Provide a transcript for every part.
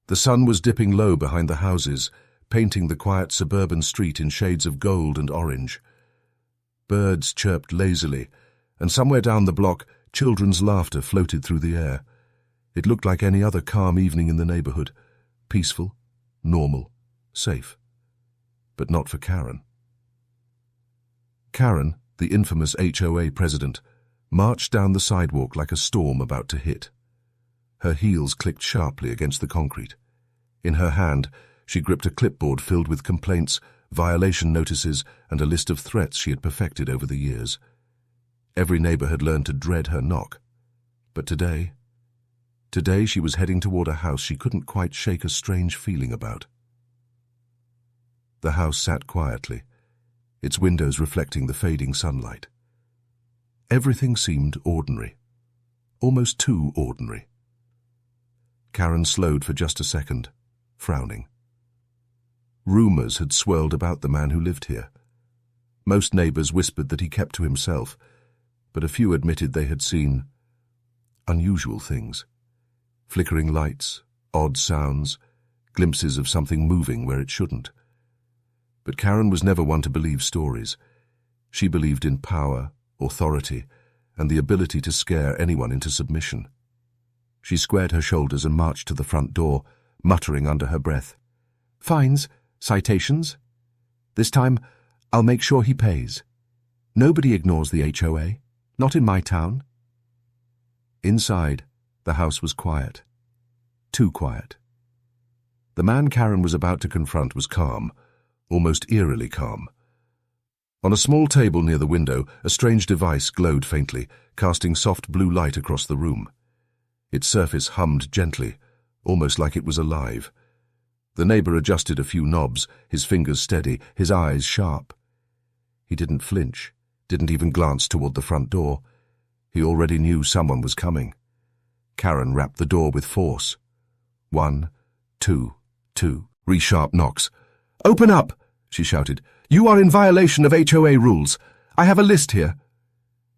The sun was dipping low behind the houses, painting the quiet suburban street in shades of gold and orange. Birds chirped lazily, and somewhere down the block, children's laughter floated through the air. It looked like any other calm evening in the neighborhood, peaceful, normal, safe. But not for Karen. Karen, the infamous HOA president, marched down the sidewalk like a storm about to hit. Her heels clicked sharply against the concrete. In her hand, she gripped a clipboard filled with complaints, violation notices, and a list of threats she had perfected over the years. Every neighbor had learned to dread her knock. But today she was heading toward a house she couldn't quite shake a strange feeling about. The house sat quietly, its windows reflecting the fading sunlight. Everything seemed ordinary, almost too ordinary. Karen slowed for just a second, frowning. Rumors had swirled about the man who lived here. Most neighbors whispered that he kept to himself, but a few admitted they had seen unusual things. Flickering lights, odd sounds, glimpses of something moving where it shouldn't. But Karen was never one to believe stories. She believed in power, authority, and the ability to scare anyone into submission. She squared her shoulders and marched to the front door, muttering under her breath. "Fines, citations. This time, I'll make sure he pays. Nobody ignores the HOA, not in my town." Inside, the house was quiet. Too quiet. The man Karen was about to confront was calm, almost eerily calm. On a small table near the window, a strange device glowed faintly, casting soft blue light across the room. Its surface hummed gently, almost like it was alive. The neighbor adjusted a few knobs, his fingers steady, his eyes sharp. He didn't flinch, didn't even glance toward the front door. He already knew someone was coming. Karen rapped the door with force. 1, 2, 2, 3 sharp knocks. "Open up!" she shouted. "You are in violation of HOA rules. I have a list here."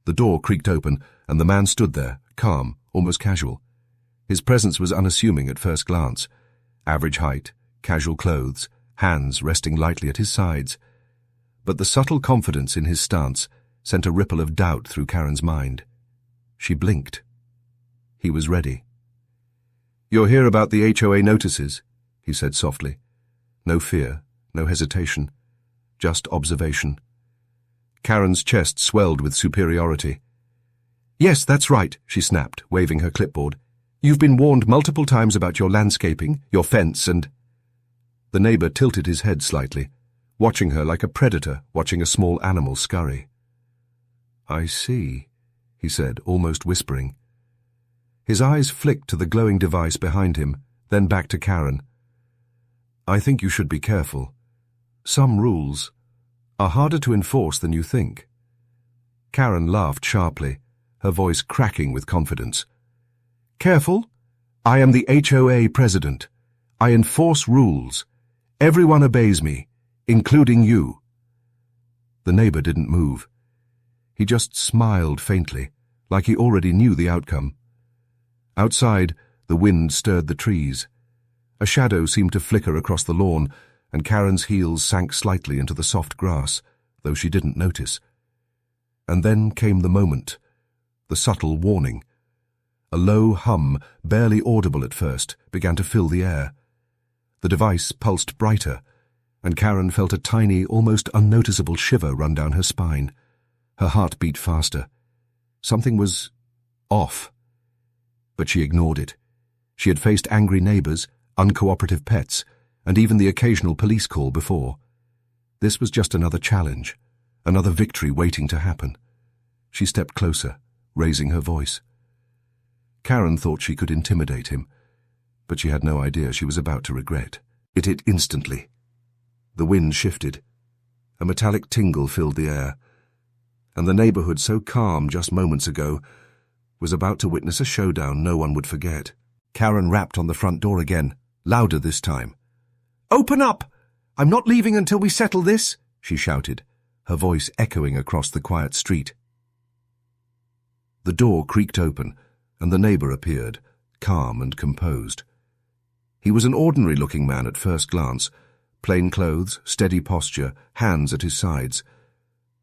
The door creaked open, and the man stood there, calm, almost casual. His presence was unassuming at first glance. Average height, casual clothes, hands resting lightly at his sides. But the subtle confidence in his stance sent a ripple of doubt through Karen's mind. She blinked. He was ready. "You're here about the HOA notices," he said softly. No fear, no hesitation, just observation. Karen's chest swelled with superiority. "Yes, that's right," she snapped, waving her clipboard. "You've been warned multiple times about your landscaping, your fence, and—" The neighbor tilted his head slightly, watching her like a predator watching a small animal scurry. "I see," he said, almost whispering. His eyes flicked to the glowing device behind him, then back to Karen. "I think you should be careful. Some rules are harder to enforce than you think." Karen laughed sharply, her voice cracking with confidence. "Careful? I am the HOA president. I enforce rules. Everyone obeys me, including you." The neighbor didn't move. He just smiled faintly, like he already knew the outcome. Outside, the wind stirred the trees. A shadow seemed to flicker across the lawn, and Karen's heels sank slightly into the soft grass, though she didn't notice. And then came the moment, the subtle warning. A low hum, barely audible at first, began to fill the air. The device pulsed brighter, and Karen felt a tiny, almost unnoticeable shiver run down her spine. Her heart beat faster. Something was off. But she ignored it. She had faced angry neighbors, uncooperative pets, and even the occasional police call before. This was just another challenge, another victory waiting to happen. She stepped closer, raising her voice. Karen thought she could intimidate him, but she had no idea she was about to regret. It hit instantly. The wind shifted. A metallic tingle filled the air, and the neighborhood, so calm just moments ago, was about to witness a showdown no one would forget. Karen rapped on the front door again, louder this time. "Open up! I'm not leaving until we settle this," she shouted, her voice echoing across the quiet street. The door creaked open, and the neighbor appeared, calm and composed. He was an ordinary-looking man at first glance, plain clothes, steady posture, hands at his sides.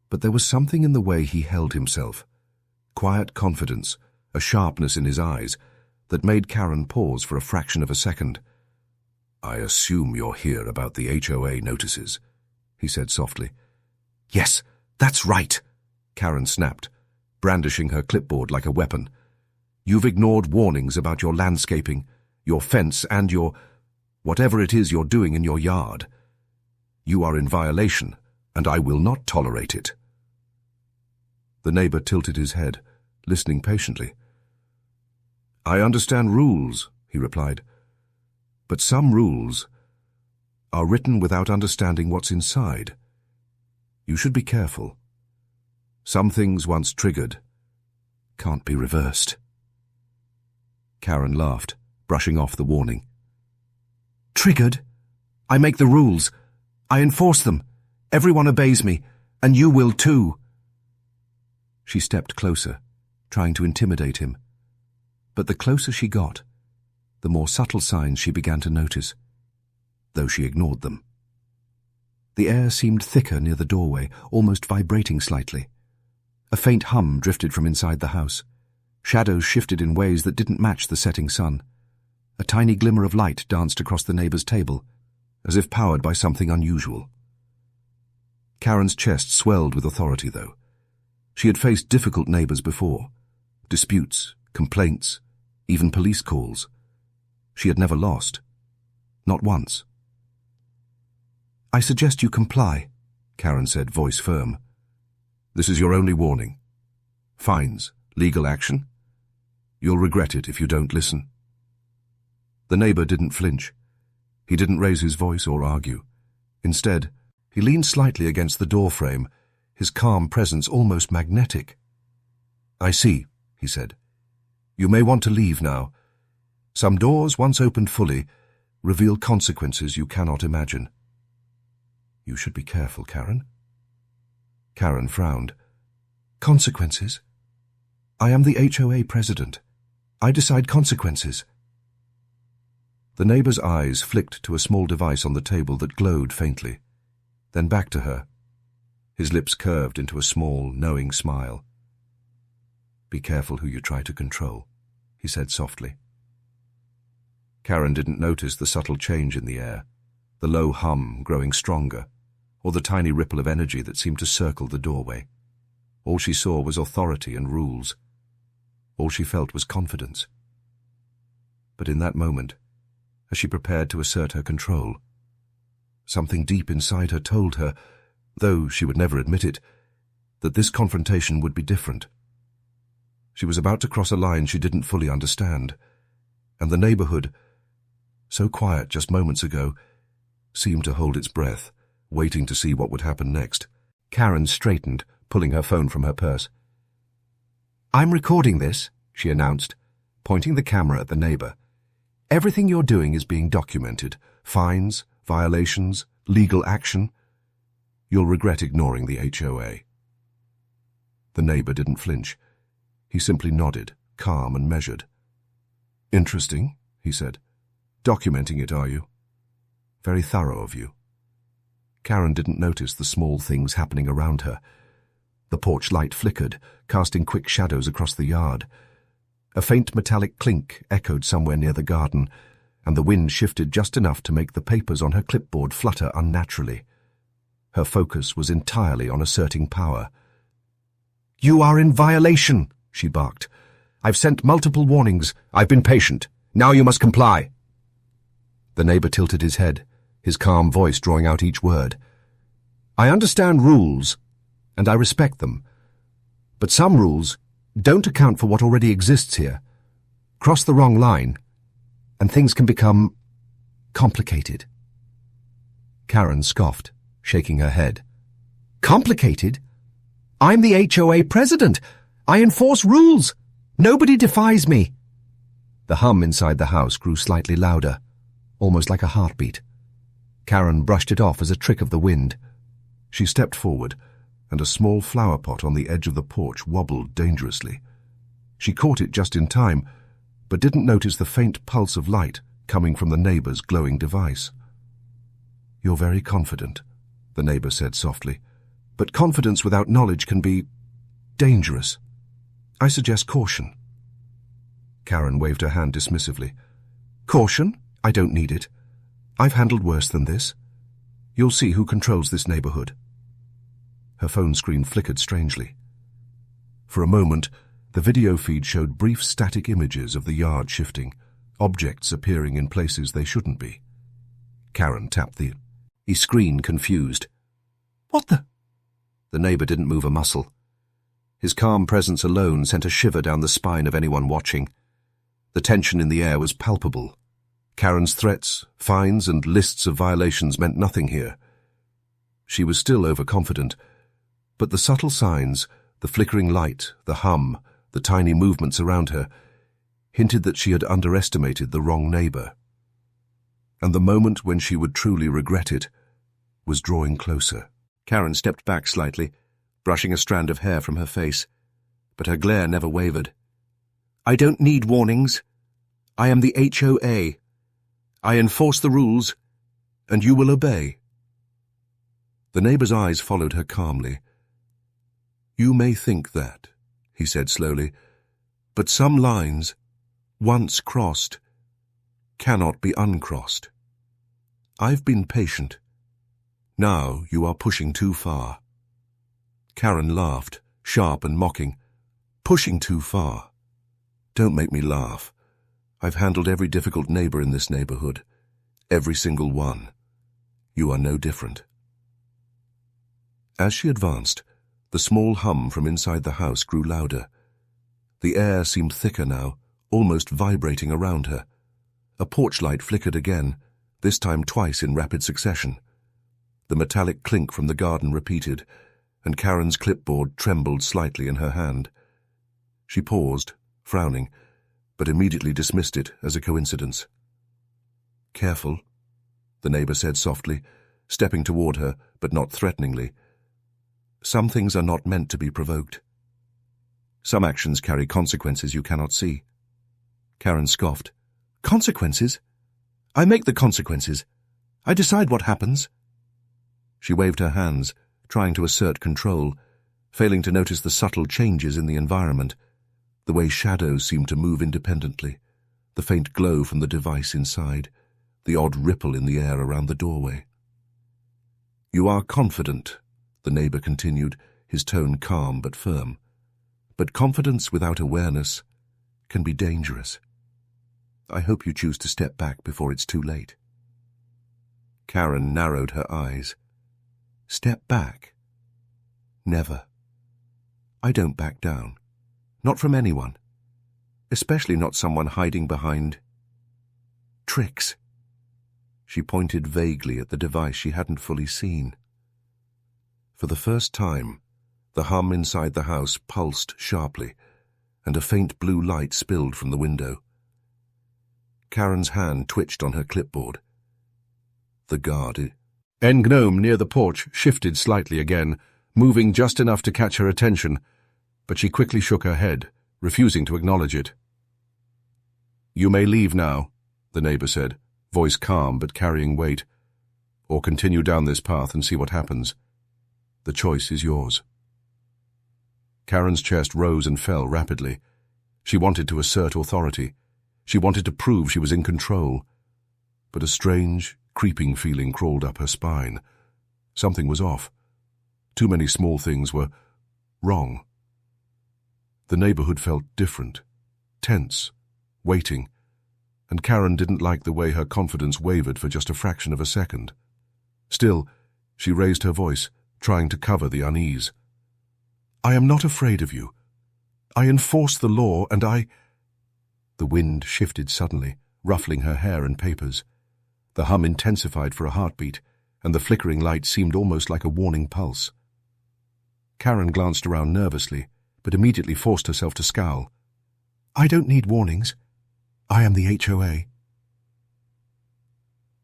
But there was something in the way he held himself, quiet confidence, a sharpness in his eyes, that made Karen pause for a fraction of a second. "I assume you're here about the HOA notices," he said softly. "Yes, that's right," Karen snapped, brandishing her clipboard like a weapon. "You've ignored warnings about your landscaping, your fence, and your whatever it is you're doing in your yard. You are in violation, and I will not tolerate it." The neighbor tilted his head, listening patiently. "I understand rules," he replied, "but some rules are written without understanding what's inside. You should be careful. Some things once triggered can't be reversed." Karen laughed, brushing off the warning. "Triggered? I make the rules. I enforce them. Everyone obeys me, and you will too." She stepped closer, trying to intimidate him. But the closer she got, the more subtle signs she began to notice, though she ignored them. The air seemed thicker near the doorway, almost vibrating slightly. A faint hum drifted from inside the house. Shadows shifted in ways that didn't match the setting sun. A tiny glimmer of light danced across the neighbor's table, as if powered by something unusual. Karen's chest swelled with authority, though. She had faced difficult neighbors before. Disputes, complaints, even police calls. She had never lost. Not once. "I suggest you comply," Karen said, voice firm. "This is your only warning. Fines, legal action. You'll regret it if you don't listen." The neighbor didn't flinch. He didn't raise his voice or argue. Instead, he leaned slightly against the doorframe, his calm presence almost magnetic. "I see," he said. "You may want to leave now. Some doors, once opened fully, reveal consequences you cannot imagine." "You should be careful, Karen." Karen frowned. "Consequences? I am the HOA president. I decide consequences." The neighbor's eyes flicked to a small device on the table that glowed faintly, then back to her. His lips curved into a small, knowing smile. "Be careful who you try to control," he said softly. Karen didn't notice the subtle change in the air, the low hum growing stronger, or the tiny ripple of energy that seemed to circle the doorway. All she saw was authority and rules. All she felt was confidence. But in that moment, as she prepared to assert her control, something deep inside her told her, though she would never admit it, that this confrontation would be different. She was about to cross a line she didn't fully understand, and the neighborhood, so quiet just moments ago, seemed to hold its breath, waiting to see what would happen next. Karen straightened, pulling her phone from her purse. "I'm recording this," she announced, pointing the camera at the neighbor. "Everything you're doing is being documented. Fines, violations, legal action. You'll regret ignoring the HOA." The neighbor didn't flinch. He simply nodded, calm and measured. "Interesting," he said. "Documenting it, are you? Very thorough of you." Karen didn't notice the small things happening around her. The porch light flickered, casting quick shadows across the yard. A faint metallic clink echoed somewhere near the garden, and the wind shifted just enough to make the papers on her clipboard flutter unnaturally. Her focus was entirely on asserting power. "You are in violation," she barked. "I've sent multiple warnings. I've been patient. Now you must comply." The neighbor tilted his head, his calm voice drawing out each word. "I understand rules, and I respect them. But some rules don't account for what already exists here. Cross the wrong line, and things can become complicated." Karen scoffed, shaking her head. "Complicated? I'm the HOA president. I enforce rules. Nobody defies me." The hum inside the house grew slightly louder, almost like a heartbeat. Karen brushed it off as a trick of the wind. She stepped forward, and a small flower pot on the edge of the porch wobbled dangerously. She caught it just in time, but didn't notice the faint pulse of light coming from the neighbor's glowing device. "You're very confident," the neighbor said softly, "but confidence without knowledge can be dangerous. I suggest caution." Karen waved her hand dismissively. "Caution? I don't need it. I've handled worse than this. You'll see who controls this neighborhood." Her phone screen flickered strangely. For a moment, the video feed showed brief static images of the yard shifting, objects appearing in places they shouldn't be. Karen tapped the screen, confused. "What the?" The neighbor didn't move a muscle. His calm presence alone sent a shiver down the spine of anyone watching. The tension in the air was palpable. Karen's threats, fines, and lists of violations meant nothing here. She was still overconfident, but the subtle signs, the flickering light, the hum, the tiny movements around her, hinted that she had underestimated the wrong neighbor. And the moment when she would truly regret it was drawing closer. Karen stepped back slightly, brushing a strand of hair from her face, but her glare never wavered. "I don't need warnings. I am the HOA. I enforce the rules, and you will obey." The neighbor's eyes followed her calmly. "You may think that," he said slowly, "but some lines, once crossed, cannot be uncrossed. I've been patient. Now you are pushing too far." Karen laughed, sharp and mocking. "Pushing too far? Don't make me laugh. I've handled every difficult neighbor in this neighborhood. Every single one. You are no different." As she advanced, the small hum from inside the house grew louder. The air seemed thicker now, almost vibrating around her. A porch light flickered again, this time twice in rapid succession. The metallic clink from the garden repeated, and Karen's clipboard trembled slightly in her hand. She paused, frowning, but immediately dismissed it as a coincidence. "Careful," the neighbor said softly, stepping toward her, but not threateningly. "Some things are not meant to be provoked. Some actions carry consequences you cannot see." Karen scoffed. "Consequences? I make the consequences. I decide what happens." She waved her hands, trying to assert control, failing to notice the subtle changes in the environment, the way shadows seemed to move independently, the faint glow from the device inside, the odd ripple in the air around the doorway. "You are confident," the neighbor continued, his tone calm but firm. "But confidence without awareness can be dangerous. I hope you choose to step back before it's too late." Karen narrowed her eyes. "Step back? Never. I don't back down. Not from anyone. Especially not someone hiding behind tricks." She pointed vaguely at the device she hadn't fully seen. For the first time, the hum inside the house pulsed sharply, and a faint blue light spilled from the window. Karen's hand twitched on her clipboard. The guard gnome near the porch shifted slightly again, moving just enough to catch her attention, but she quickly shook her head, refusing to acknowledge it. "You may leave now," the neighbor said, voice calm but carrying weight, "or continue down this path and see what happens. The choice is yours." Karen's chest rose and fell rapidly. She wanted to assert authority. She wanted to prove she was in control. But a strange, creeping feeling crawled up her spine. Something was off. Too many small things were wrong. The neighborhood felt different, tense, waiting, and Karen didn't like the way her confidence wavered for just a fraction of a second. Still, she raised her voice, trying to cover the unease. "I am not afraid of you. I enforce the law, and I—" The wind shifted suddenly, ruffling her hair and papers. The hum intensified for a heartbeat, and the flickering light seemed almost like a warning pulse. Karen glanced around nervously, but immediately forced herself to scowl. "I don't need warnings. I am the HOA."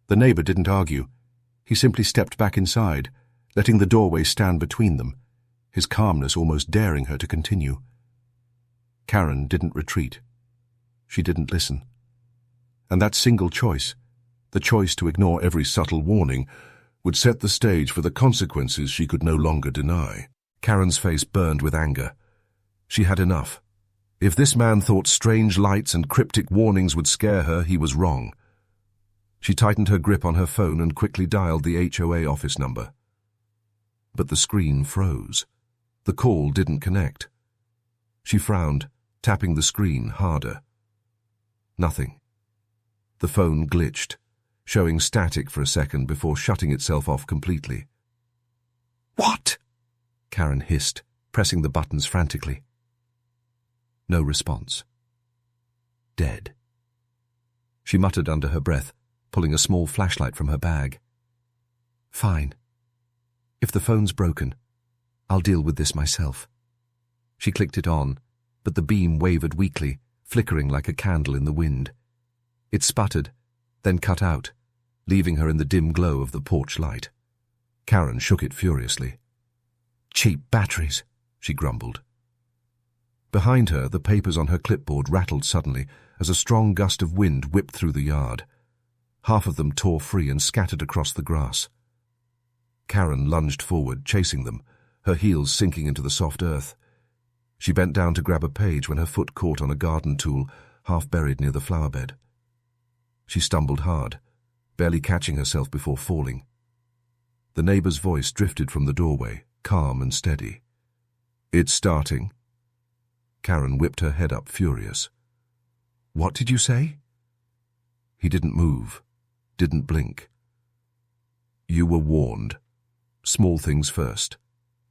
The neighbor didn't argue. He simply stepped back inside, letting the doorway stand between them, his calmness almost daring her to continue. Karen didn't retreat. She didn't listen. And that single choice, the choice to ignore every subtle warning, would set the stage for the consequences she could no longer deny. Karen's face burned with anger. She had enough. If this man thought strange lights and cryptic warnings would scare her, he was wrong. She tightened her grip on her phone and quickly dialed the HOA office number. But the screen froze. The call didn't connect. She frowned, tapping the screen harder. Nothing. The phone glitched, showing static for a second before shutting itself off completely. "What?" Karen hissed, pressing the buttons frantically. No response. Dead. She muttered under her breath, pulling a small flashlight from her bag. "Fine. If the phone's broken, I'll deal with this myself." She clicked it on, but the beam wavered weakly, flickering like a candle in the wind. It sputtered, then cut out, leaving her in the dim glow of the porch light. Karen shook it furiously. "Cheap batteries," she grumbled. Behind her, the papers on her clipboard rattled suddenly as a strong gust of wind whipped through the yard. Half of them tore free and scattered across the grass. Karen lunged forward, chasing them, her heels sinking into the soft earth. She bent down to grab a page when her foot caught on a garden tool half buried near the flower bed. She stumbled hard, barely catching herself before falling. The neighbor's voice drifted from the doorway, calm and steady. "It's starting." Karen whipped her head up, furious. "What did you say?" He didn't move, didn't blink. "You were warned. Small things first.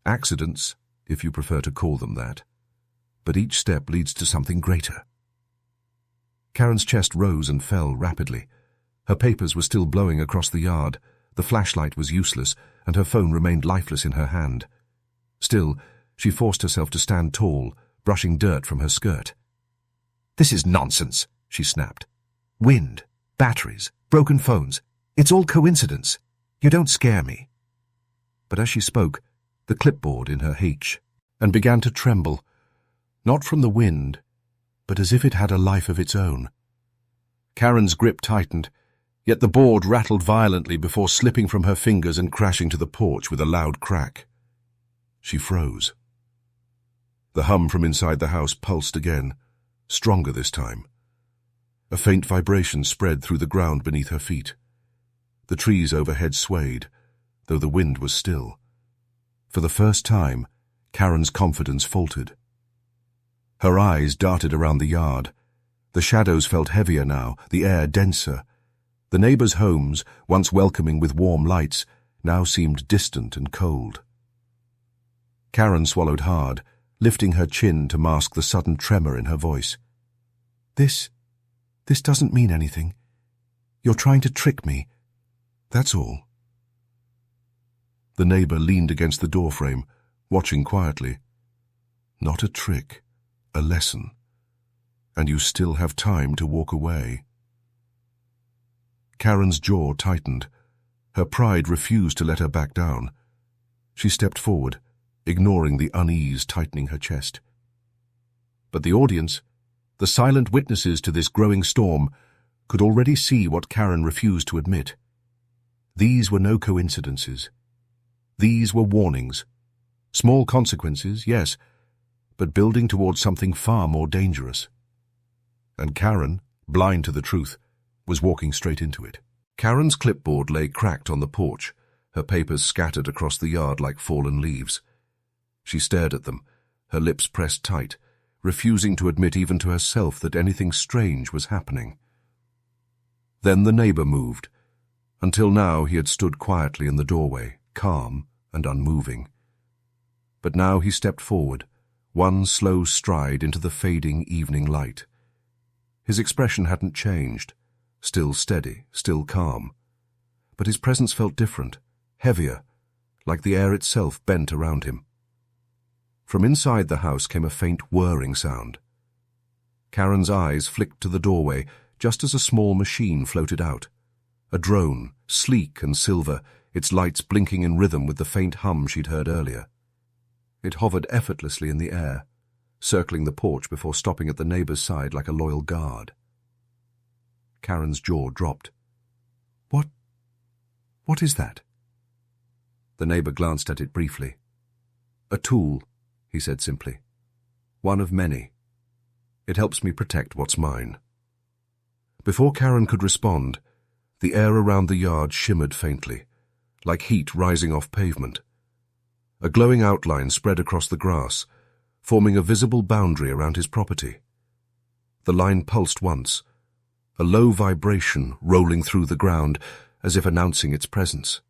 Accidents, if you prefer to call them that. But each step leads to something greater." Karen's chest rose and fell rapidly. Her papers were still blowing across the yard, the flashlight was useless, and her phone remained lifeless in her hand. Still, she forced herself to stand tall, brushing dirt from her skirt. "This is nonsense," she snapped. "Wind, batteries, broken phones. It's all coincidence. You don't scare me." But as she spoke, the clipboard in her H and began to tremble, not from the wind, but as if it had a life of its own. Karen's grip tightened, yet the board rattled violently before slipping from her fingers and crashing to the porch with a loud crack. She froze. The hum from inside the house pulsed again, stronger this time. A faint vibration spread through the ground beneath her feet. The trees overhead swayed, though the wind was still. For the first time, Karen's confidence faltered. Her eyes darted around the yard. The shadows felt heavier now, the air denser. The neighbors' homes, once welcoming with warm lights, now seemed distant and cold. Karen swallowed hard, lifting her chin to mask the sudden tremor in her voice. This doesn't mean anything. You're trying to trick me. That's all." The neighbor leaned against the doorframe, watching quietly. "Not a trick, a lesson. And you still have time to walk away." Karen's jaw tightened. Her pride refused to let her back down. She stepped forward, ignoring the unease tightening her chest. But the audience, the silent witnesses to this growing storm, could already see what Karen refused to admit. These were no coincidences. These were warnings. Small consequences, yes, but building towards something far more dangerous. And Karen, blind to the truth, was walking straight into it. Karen's clipboard lay cracked on the porch, her papers scattered across the yard like fallen leaves. She stared at them, her lips pressed tight, refusing to admit even to herself that anything strange was happening. Then the neighbor moved. Until now he had stood quietly in the doorway, calm and unmoving. But now he stepped forward, one slow stride into the fading evening light. His expression hadn't changed, still steady, still calm. But his presence felt different, heavier, like the air itself bent around him. From inside the house came a faint whirring sound. Karen's eyes flicked to the doorway just as a small machine floated out. A drone, sleek and silver, its lights blinking in rhythm with the faint hum she'd heard earlier. It hovered effortlessly in the air, circling the porch before stopping at the neighbor's side like a loyal guard. Karen's jaw dropped. What is that? The neighbor glanced at it briefly. A tool, he said simply. One of many. It helps me protect what's mine. Before Karen could respond, the air around the yard shimmered faintly, like heat rising off pavement. A glowing outline spread across the grass, forming a visible boundary around his property. The line pulsed once, a low vibration rolling through the ground as if announcing its presence.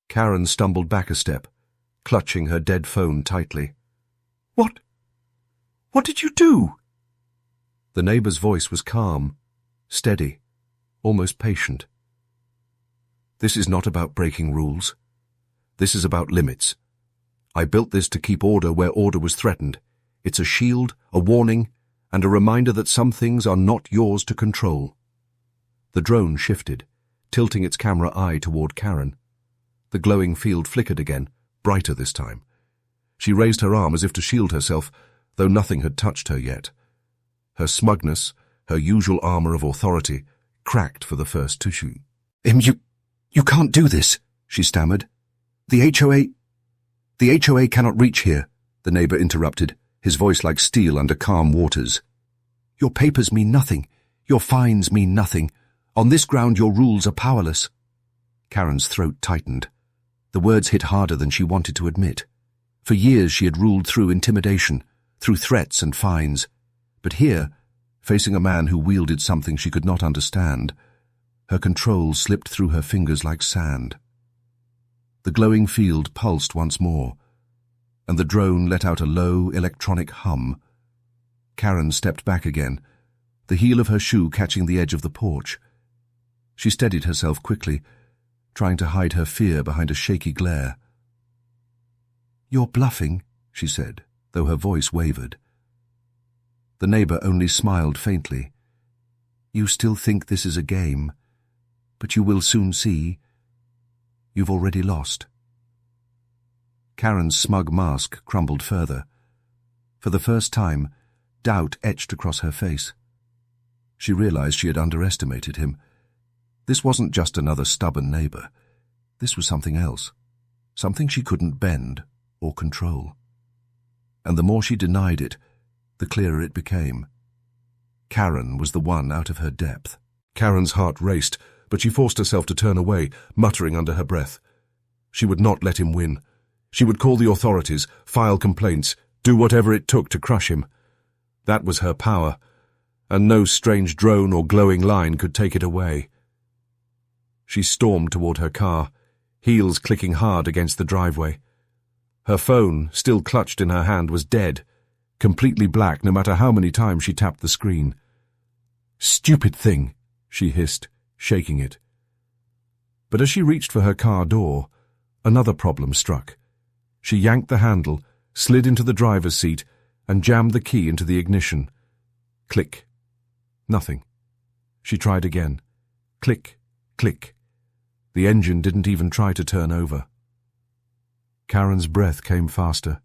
Karen stumbled back a step, clutching her dead phone tightly. What did you do? The neighbor's voice was calm, steady, almost patient. This is not about breaking rules. This is about limits. I built this to keep order where order was threatened. It's a shield, a warning, and a reminder that some things are not yours to control. The drone shifted, tilting its camera eye toward Karen. The glowing field flickered again, brighter this time. She raised her arm as if to shield herself, though nothing had touched her yet. Her smugness, her usual armor of authority, cracked for the first tissue. You can't do this, she stammered. The HOA cannot reach here, the neighbor interrupted, his voice like steel under calm waters. Your papers mean nothing. Your fines mean nothing. On this ground, your rules are powerless. Karen's throat tightened. The words hit harder than she wanted to admit. For years she had ruled through intimidation, through threats and fines. But here, facing a man who wielded something she could not understand, her control slipped through her fingers like sand. The glowing field pulsed once more, and the drone let out a low, electronic hum. Karen stepped back again, the heel of her shoe catching the edge of the porch. She steadied herself quickly, trying to hide her fear behind a shaky glare. You're bluffing, she said, though her voice wavered. The neighbor only smiled faintly. You still think this is a game, but you will soon see. You've already lost. Karen's smug mask crumbled further. For the first time, doubt etched across her face. She realized she had underestimated him. This wasn't just another stubborn neighbor. This was something else, something she couldn't bend or control. And the more she denied it, the clearer it became. Karen was the one out of her depth. Karen's heart raced, but she forced herself to turn away, muttering under her breath. She would not let him win. She would call the authorities, file complaints, do whatever it took to crush him. That was her power, and no strange drone or glowing line could take it away. She stormed toward her car, heels clicking hard against the driveway. Her phone, still clutched in her hand, was dead, completely black no matter how many times she tapped the screen. "Stupid thing," she hissed, shaking it. But as she reached for her car door, another problem struck. She yanked the handle, slid into the driver's seat, and jammed the key into the ignition. Click. Nothing. She tried again. Click, click. The engine didn't even try to turn over. Karen's breath came faster.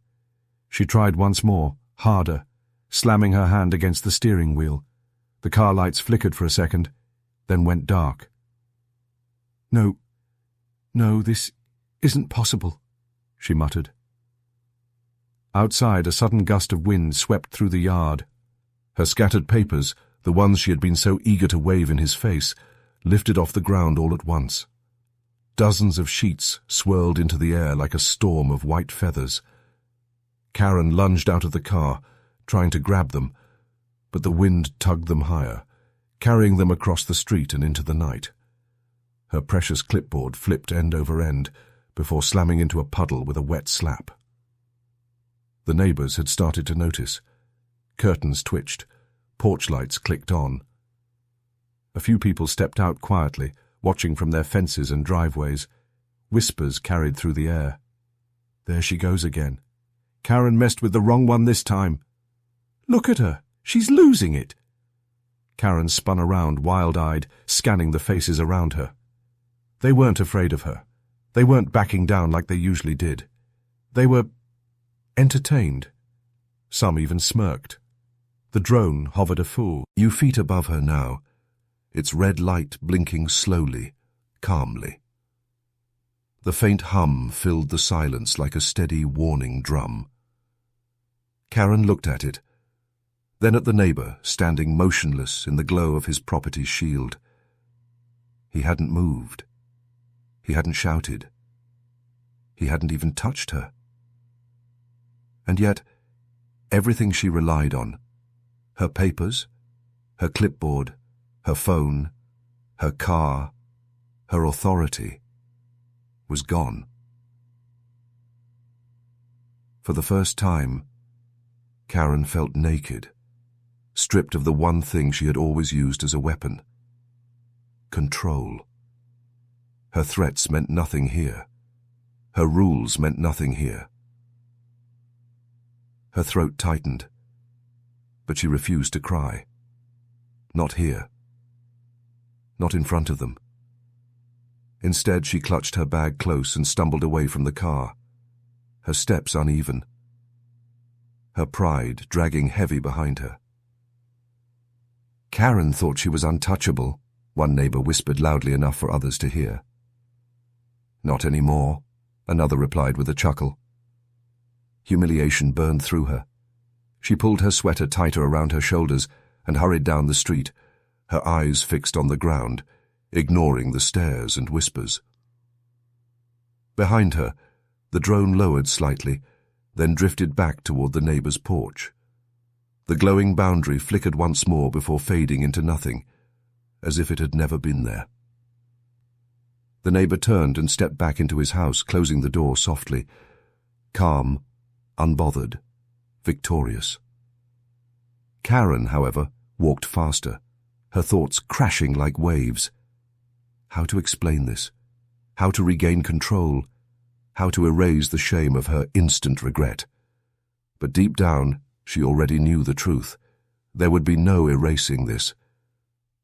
She tried once more, harder, slamming her hand against the steering wheel. The car lights flickered for a second, then went dark. No, this isn't possible," she muttered. Outside, a sudden gust of wind swept through the yard. Her scattered papers, the ones she had been so eager to wave in his face, lifted off the ground all at once. Dozens of sheets swirled into the air like a storm of white feathers. Karen lunged out of the car, trying to grab them, but the wind tugged them higher, carrying them across the street and into the night. Her precious clipboard flipped end over end before slamming into a puddle with a wet slap. The neighbors had started to notice. Curtains twitched, porch lights clicked on. A few people stepped out quietly, watching from their fences and driveways. Whispers carried through the air. "There she goes again. Karen messed with the wrong one this time. Look at her, she's losing it." Karen spun around, wild-eyed, scanning the faces around her. They weren't afraid of her. They weren't backing down like they usually did. They were entertained. Some even smirked. The drone hovered a few feet above her now, its red light blinking slowly, calmly. The faint hum filled the silence like a steady warning drum. Karen looked at it, then at the neighbor standing motionless in the glow of his property's shield. He hadn't moved. He hadn't shouted. He hadn't even touched her. And yet, everything she relied on, her papers, her clipboard, her phone, her car, her authority, was gone. For the first time, Karen felt naked, stripped of the one thing she had always used as a weapon: control. Her threats meant nothing here. Her rules meant nothing here. Her throat tightened, but she refused to cry. Not here. Not in front of them. Instead, she clutched her bag close and stumbled away from the car, her steps uneven, her pride dragging heavy behind her. Karen thought she was untouchable, one neighbor whispered loudly enough for others to hear. Not anymore, another replied with a chuckle. Humiliation burned through her. She pulled her sweater tighter around her shoulders and hurried down the street, her eyes fixed on the ground, ignoring the stares and whispers. Behind her, the drone lowered slightly, then drifted back toward the neighbor's porch. The glowing boundary flickered once more before fading into nothing, as if it had never been there. The neighbor turned and stepped back into his house, closing the door softly, calm, unbothered, victorious. Karen, however, walked faster, her thoughts crashing like waves. How to explain this? How to regain control? How to erase the shame of her instant regret? But deep down, she already knew the truth. There would be no erasing this.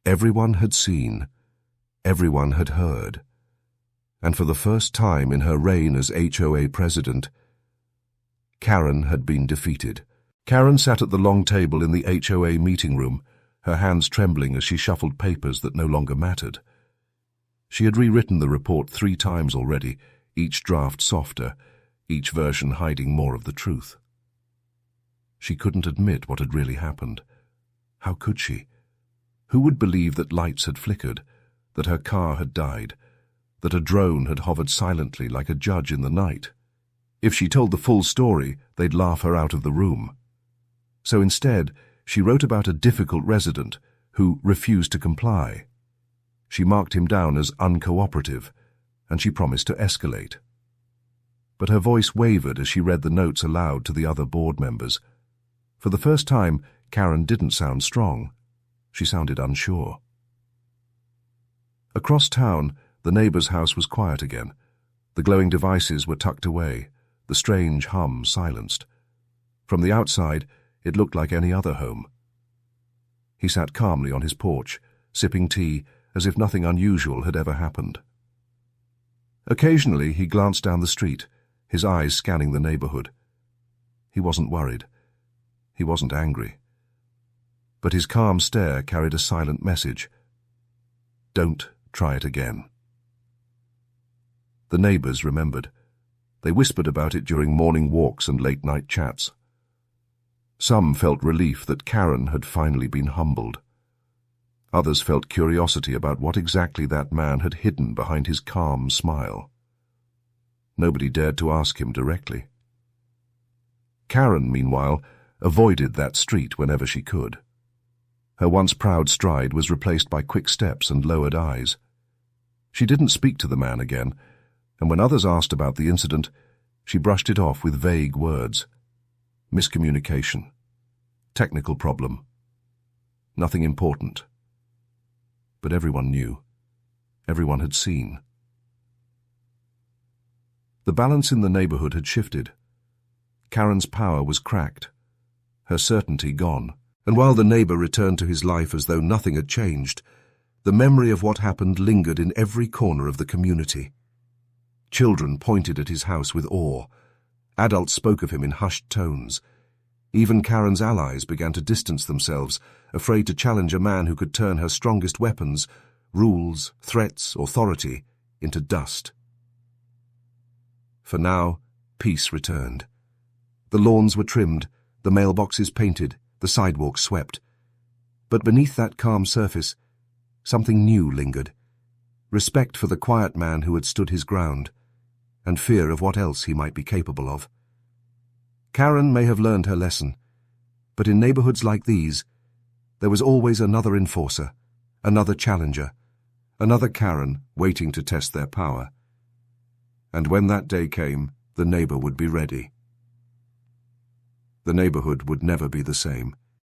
Everyone had seen. Everyone had heard. And for the first time in her reign as HOA president, Karen had been defeated. Karen sat at the long table in the HOA meeting room, her hands trembling as she shuffled papers that no longer mattered. She had rewritten the report 3 times already, each draft softer, each version hiding more of the truth. She couldn't admit what had really happened. How could she? Who would believe that lights had flickered, that her car had died, that a drone had hovered silently like a judge in the night? If she told the full story, they'd laugh her out of the room. So instead, she wrote about a difficult resident who refused to comply. She marked him down as uncooperative, and she promised to escalate. But her voice wavered as she read the notes aloud to the other board members. For the first time, Karen didn't sound strong. She sounded unsure. Across town, the neighbor's house was quiet again. The glowing devices were tucked away, the strange hum silenced. From the outside, it looked like any other home. He sat calmly on his porch, sipping tea, as if nothing unusual had ever happened. Occasionally, he glanced down the street, his eyes scanning the neighborhood. He wasn't worried. He wasn't angry. But his calm stare carried a silent message. Don't try it again. The neighbors remembered. They whispered about it during morning walks and late-night chats. Some felt relief that Karen had finally been humbled. Others felt curiosity about what exactly that man had hidden behind his calm smile. Nobody dared to ask him directly. Karen, meanwhile, avoided that street whenever she could. Her once proud stride was replaced by quick steps and lowered eyes. She didn't speak to the man again, and when others asked about the incident, she brushed it off with vague words. Miscommunication. Technical problem. Nothing important. But everyone knew. Everyone had seen. The balance in the neighborhood had shifted. Karen's power was cracked, her certainty gone, and while the neighbor returned to his life as though nothing had changed, the memory of what happened lingered in every corner of the community. Children pointed at his house with awe. Adults spoke of him in hushed tones. Even Karen's allies began to distance themselves, afraid to challenge a man who could turn her strongest weapons, rules, threats, authority, into dust. For now, peace returned. The lawns were trimmed, the mailboxes painted, the sidewalks swept. But beneath that calm surface, something new lingered. Respect for the quiet man who had stood his ground, and fear of what else he might be capable of. Karen may have learned her lesson, but in neighborhoods like these, there was always another enforcer, another challenger, another Karen waiting to test their power. And when that day came, the neighbor would be ready. The neighborhood would never be the same.